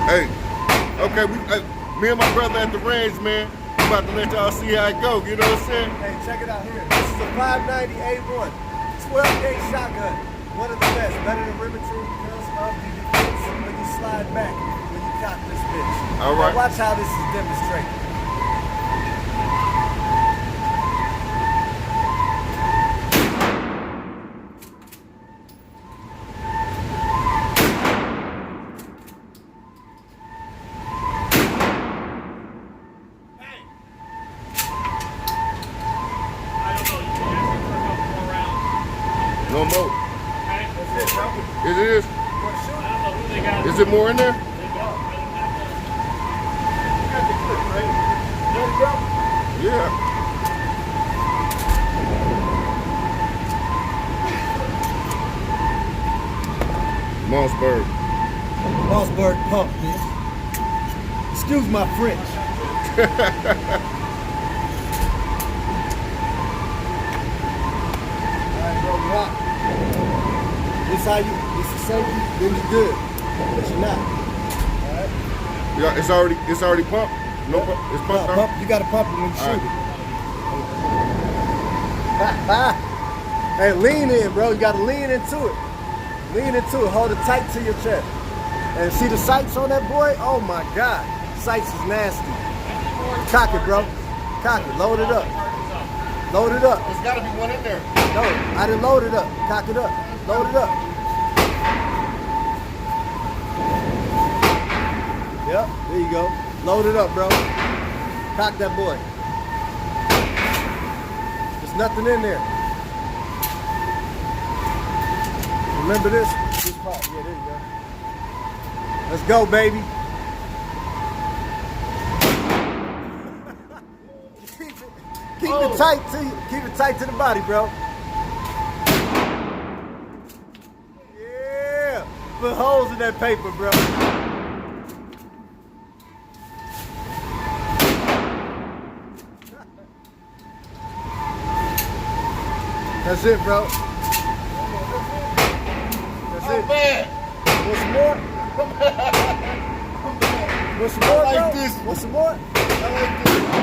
Hey, okay, me and my brother at the range, man. We about to let y'all see how it go. You know what I'm saying? Hey, check it out here. This is a 590 A1, 12-gauge shotgun. One of the best, better than Remington because of the defense when you slide back when you cock this bitch. All right. Now watch how this is demonstrated. No more. That's it, bro. It is? You want to shoot? I don't know who they got. Is it more in there? You got the clip, right? Ready, bro? Yeah. Mossberg. Mossberg pump, bitch. Excuse my French. Alright, bro, rock. This how you, this is safety, then you good. But you're not. Alright? Yeah, it's already pumped? No pump? It's pumped Pump, you gotta pump it when you shoot it. Hey, lean in, bro. You gotta lean into it. Lean into it. Hold it tight to your chest. And see the sights on that boy? Oh my God. Sights is nasty. Cock it, bro. Cock it. Load it up. Load it up. There's gotta be one in there. No, I didn't load it up. Cock it up. Load it up. Yep, there you go. Load it up, bro. Cock that boy. There's nothing in there. Remember this part. Yeah, there you go. Let's go, baby. Keep it tight to you. Keep it tight to the body, bro. Yeah. Put holes in that paper, bro. That's it, bro. That's it. Man. Want some more? Want some more, I like bro? this. Want some more? I like this.